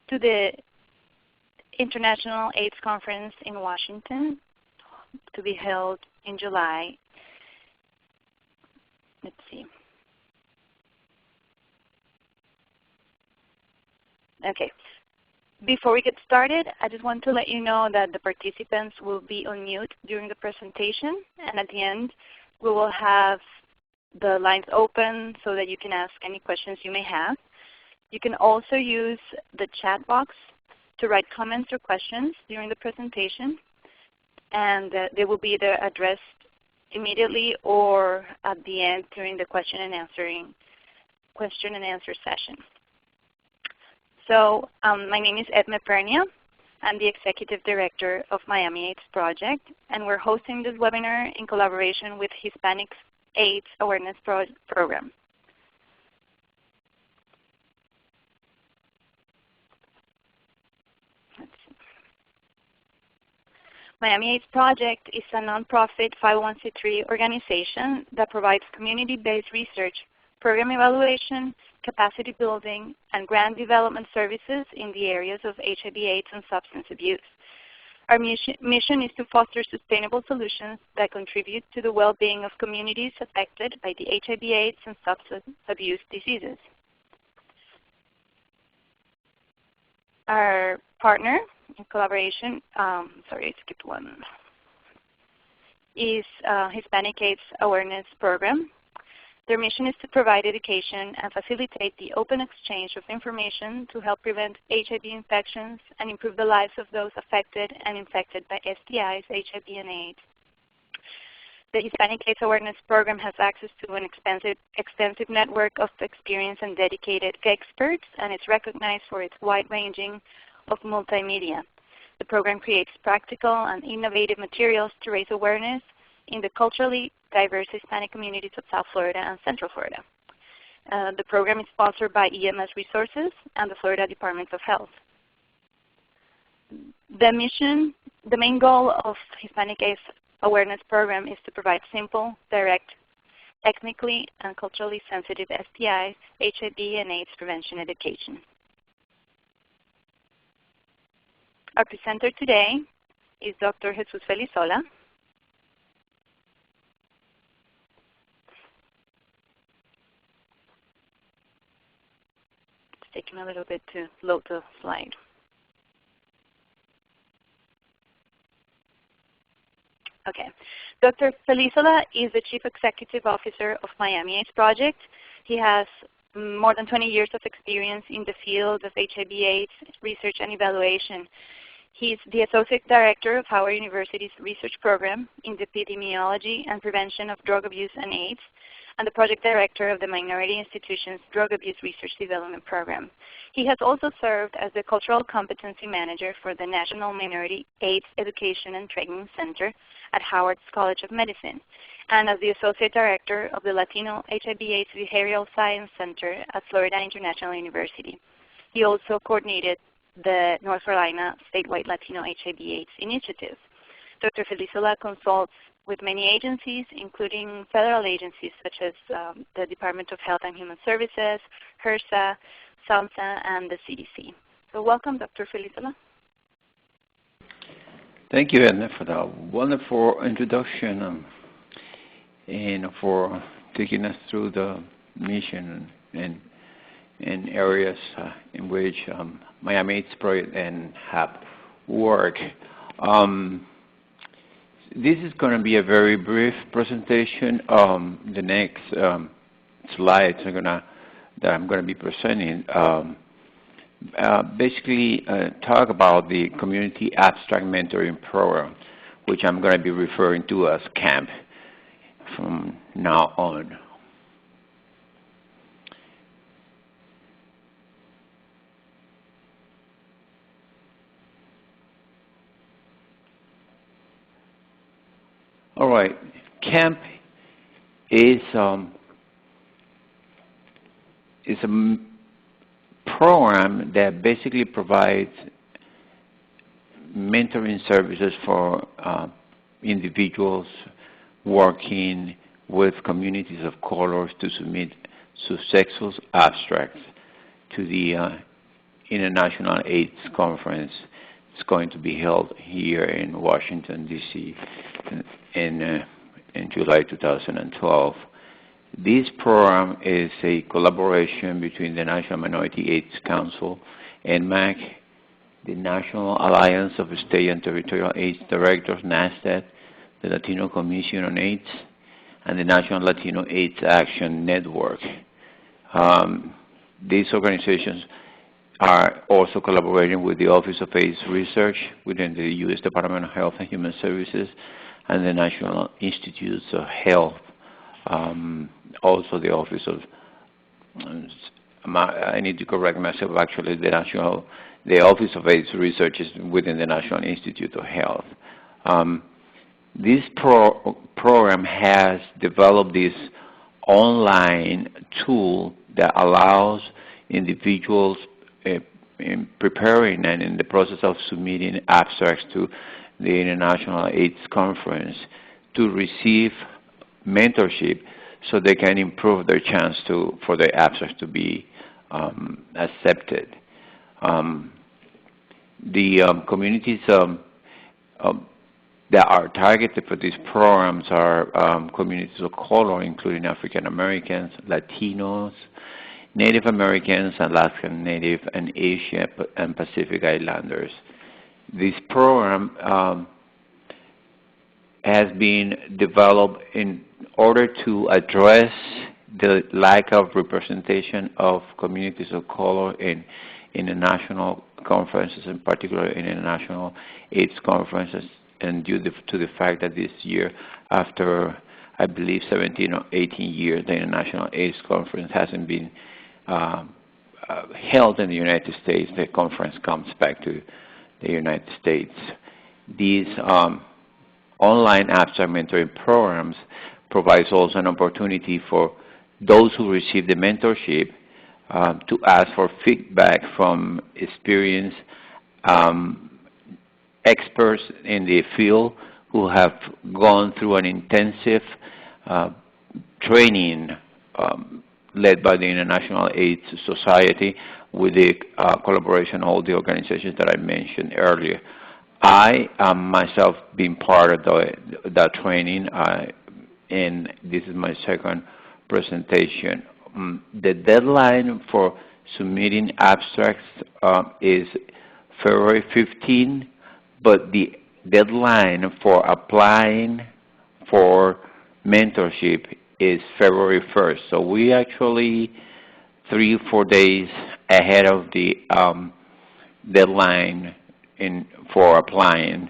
to the International AIDS Conference in Washington to be held in July. Let's see. Okay. Before we get started, I just want to let you know that the participants will be on mute during the presentation, and at the end we will have the lines open so that you can ask any questions you may have. You can also use the chat box to write comments or questions during the presentation, and they will be either addressed immediately or at the end during the question and answer session. So my name is Edme Pernia. I'm the Executive Director of Miami AIDS Project, and we're hosting this webinar in collaboration with Hispanic AIDS Awareness Program. Miami AIDS Project is a nonprofit 501c3 organization that provides community-based research, program evaluation, capacity building, and grant development services in the areas of HIV/AIDS and substance abuse. Our mission is to foster sustainable solutions that contribute to the well-being of communities affected by the HIV/AIDS and substance abuse diseases. Our partner in collaboration, sorry, I skipped one, is Hispanic AIDS Awareness Program. Their mission is to provide education and facilitate the open exchange of information to help prevent HIV infections and improve the lives of those affected and infected by STIs, HIV, and AIDS. The Hispanic AIDS Awareness Program has access to an extensive network of experienced and dedicated experts, and it's recognized for its wide-ranging of multimedia. The program creates practical and innovative materials to raise awareness in the culturally diverse Hispanic communities of South Florida and Central Florida. The program is sponsored by EMS Resources and the Florida Department of Health. The main goal of Hispanic AIDS Awareness Program is to provide simple, direct, ethnically and culturally sensitive STIs, HIV, and AIDS prevention education. Our presenter today is Dr. Jesus Felizola. It's taking a little bit to load the slide. Okay. Dr. Felizola is the Chief Executive Officer of Miami AIDS Project. He has more than 20 years of experience in the field of HIV/AIDS research and evaluation. He's the Associate Director of Howard University's research program in the Epidemiology and Prevention of Drug Abuse and AIDS, and the Project Director of the Minority Institution's Drug Abuse Research Development Program. He has also served as the Cultural Competency Manager for the National Minority AIDS Education and Training Center at Howard's College of Medicine, and as the Associate Director of the Latino HIV/AIDS Behavioral Science Center at Florida International University. He also coordinated the North Carolina statewide Latino HIV/AIDS initiative. Dr. Felizola consults with many agencies, including federal agencies such as the Department of Health and Human Services, HRSA, SAMHSA, and the CDC. So welcome, Dr. Felizola. Thank you, Edna, for that wonderful introduction and for taking us through the mission and areas in which Miami AIDS Project and HAP work. This is going to be a very brief presentation. The next slides that I'm going to be presenting basically talk about the Community Abstract Mentoring Program, which I'm going to be referring to as CAMP from now on. All right, CAMP is a program that basically provides mentoring services for individuals working with communities of colors to submit successful abstracts to the International AIDS Conference. It's going to be held here in Washington, D.C. in July 2012. This program is a collaboration between the National Minority AIDS Council, NMAC, the National Alliance of State and Territorial AIDS Directors, NASTAD, the Latino Commission on AIDS, and the National Latino AIDS Action Network. These organizations are also collaborating with the Office of AIDS Research within the U.S. Department of Health and Human Services and the National Institutes of Health. Also the Office of, I need to correct myself, actually the Office of AIDS Research is within the National Institute of Health. This program has developed this online tool that allows individuals in preparing and in the process of submitting abstracts to the International AIDS Conference to receive mentorship so they can improve their chance for their abstracts to be accepted. The communities that are targeted for these programs are communities of color, including African Americans, Latinos, Native Americans, Alaskan Native, and Asia and Pacific Islanders. This program has been developed in order to address the lack of representation of communities of color in international conferences, in particular in international AIDS conferences, and due to the fact that this year, after I believe 17 or 18 years, the International AIDS Conference hasn't been held in the United States. The conference comes back to the United States. These online abstract mentoring programs provides also an opportunity for those who receive the mentorship to ask for feedback from experienced experts in the field who have gone through an intensive training led by the International AIDS Society with the collaboration of all the organizations that I mentioned earlier. I myself been part of that training, and this is my second presentation. The deadline for submitting abstracts is February 15, but the deadline for applying for mentorship is February 1st. So we actually 3 or 4 days ahead of the deadline for applying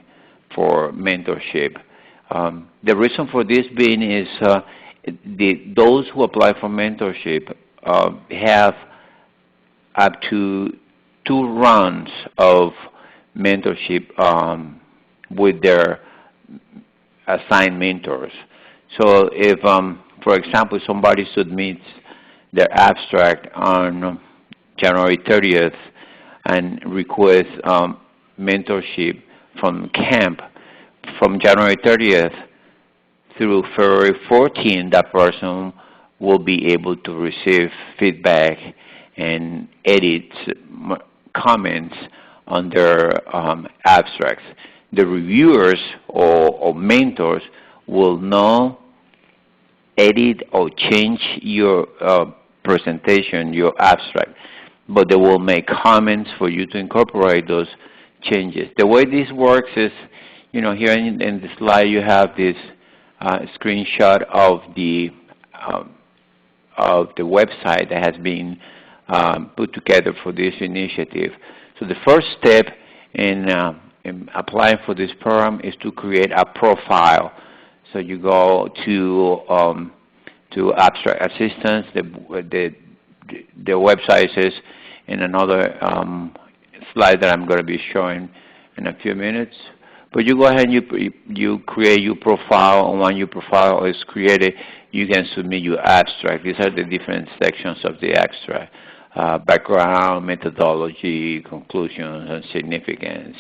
for mentorship. The reason for this being is those who apply for mentorship have up to 2 rounds of mentorship with their assigned mentors. So if, for example, somebody submits their abstract on January 30th and requests mentorship from camp, from January 30th through February 14th, that person will be able to receive feedback and edit comments on their abstracts. The reviewers or mentors will not edit or change your presentation, your abstract, but they will make comments for you to incorporate those changes. The way this works is, you know, here in the slide you have this screenshot of the website that has been put together for this initiative. So the first step in applying for this program is to create a profile. So you go to Abstract Assistance. The website is in another slide that I'm going to be showing in a few minutes. But you go ahead and you create your profile, and when your profile is created, you can submit your abstract. These are the different sections of the abstract: background, methodology, conclusions, and significance.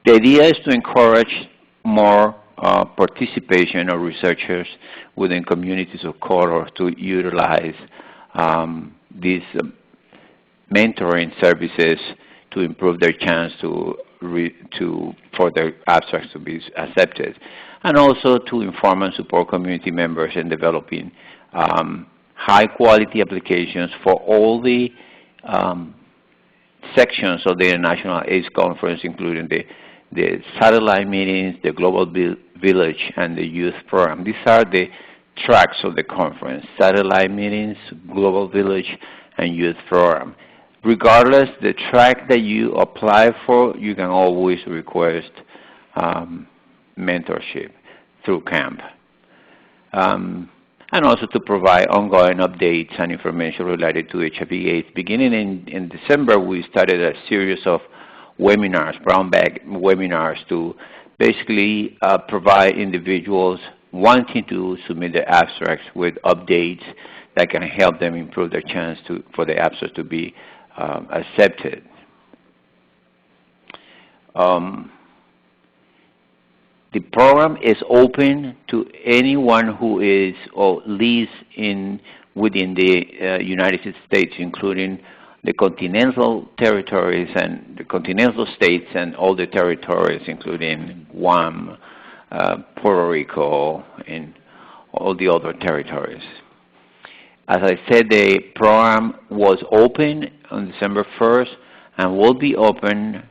The idea is to encourage more participation of researchers within communities of color to utilize these mentoring services to improve their chance for their abstracts to be accepted, and also to inform and support community members in developing high-quality applications for all the sections of the International AIDS Conference, including the satellite meetings, the Global Village, and the Youth Program. These are the tracks of the conference: satellite meetings, Global Village, and Youth Program. Regardless, the track that you apply for, you can always request mentorship through CAMP. And also to provide ongoing updates and information related to HIV/AIDS. Beginning in December, we started a series of webinars, brown bag webinars, to basically provide individuals wanting to submit their abstracts with updates that can help them improve their chance for the abstract to be accepted. The program is open to anyone who is or lives within the United States, including the continental territories and the continental states and all the territories, including Guam, Puerto Rico, and all the other territories. As I said, the program was open on December 1st and will be open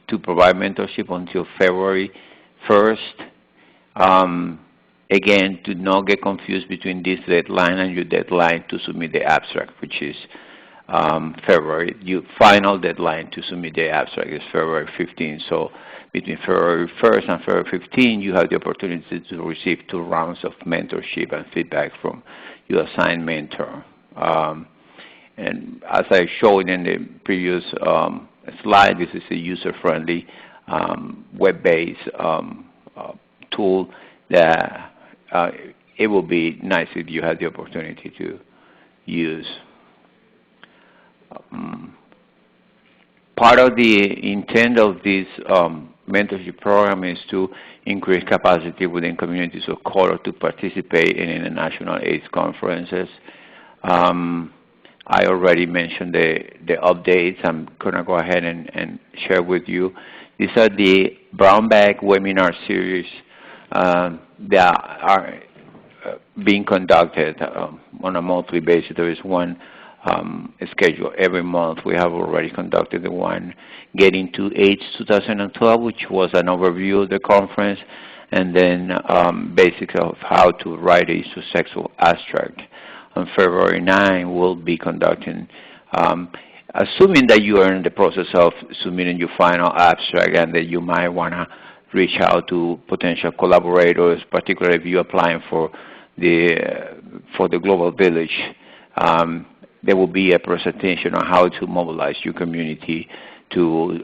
to provide mentorship until February 1st. Again, do not get confused between this deadline and your deadline to submit the abstract, which is February. Your final deadline to submit the abstract is February 15th. So between February 1st and February 15th, you have the opportunity to receive 2 rounds of mentorship and feedback from your assigned mentor. And as I showed in the previous slide, this is a user-friendly web-based tool that it will be nice if you had the opportunity to use. Part of the intent of this mentorship program is to increase capacity within communities of color to participate in international AIDS conferences. I already mentioned the updates. I'm going to go ahead and share with you. These are the brown bag webinar series that are being conducted on a monthly basis. There is one schedule every month. We have already conducted the one Getting to AIDS 2012, which was an overview of the conference, and then basics of how to write a successful abstract. On February 9, we'll be conducting, assuming that you are in the process of submitting your final abstract and that you might want to reach out to potential collaborators, particularly if you're applying for the Global Village. There will be a presentation on how to mobilize your community to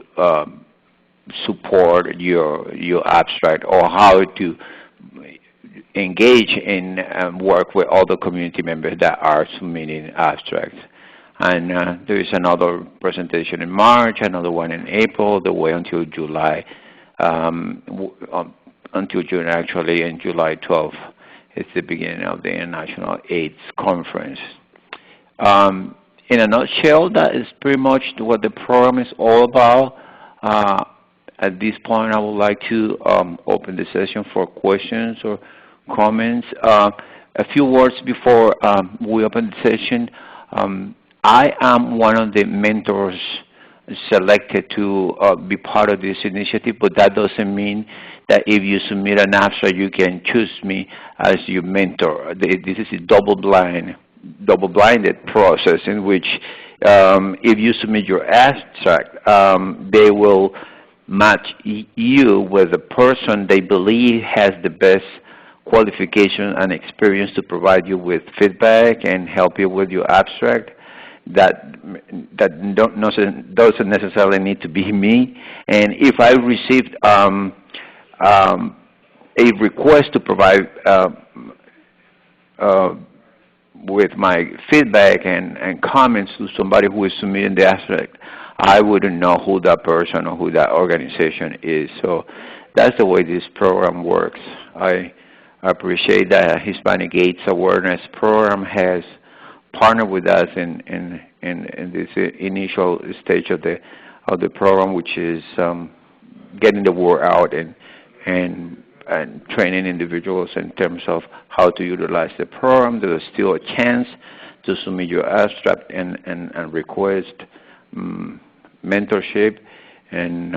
support your abstract, or how to engage in work with other community members that are submitting abstracts. And there is another presentation in March, another one in April, the way until July, until June actually, and July 12th is the beginning of the International AIDS Conference. In a nutshell, that is pretty much what the program is all about. At this point, I would like to open the session for questions or comments. A few words before we open the session. I am one of the mentors selected to be part of this initiative, but that doesn't mean that if you submit an abstract, you can choose me as your mentor. This is a double-blinded process in which if you submit your abstract, they will match you with the person they believe has the best qualification and experience to provide you with feedback and help you with your abstract. That doesn't necessarily need to be me. And if I received a request to provide with my feedback and comments to somebody who is submitting the abstract, I wouldn't know who that person or who that organization is. So that's the way this program works. I appreciate that Hispanic AIDS Awareness Program has partnered with us in this initial stage of the program, which is getting the word out and training individuals in terms of how to utilize the program. There is still a chance to submit your abstract and request mentorship and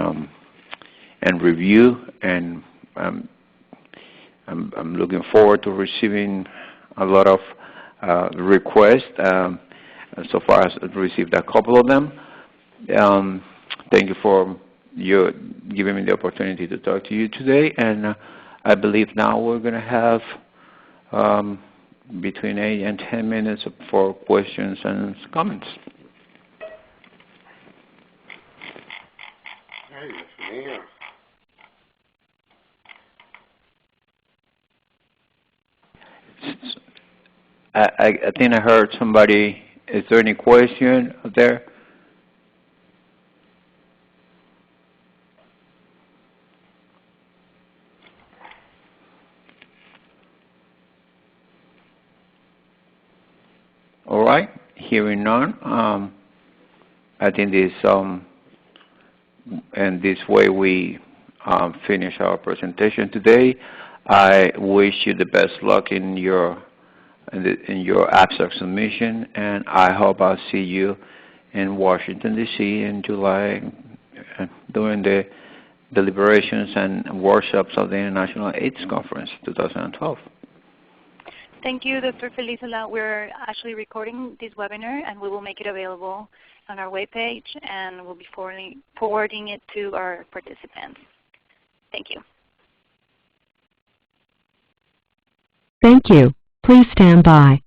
review. And I'm looking forward to receiving a lot of requests. So far, I've received a couple of them. Thank you for giving me the opportunity to talk to you today. And I believe now we're going to have between 8 and 10 minutes for questions and comments. I think I heard somebody. Is there any question there? All right. Hearing none, I think this and this way we finish our presentation today. I wish you the best luck in your abstract submission, and I hope I'll see you in Washington, D.C. in July during the deliberations and workshops of the International AIDS Conference 2012. Thank you, Dr. Felizola. We're actually recording this webinar, and we will make it available on our webpage, and we'll be forwarding it to our participants. Thank you. Thank you. Please stand by.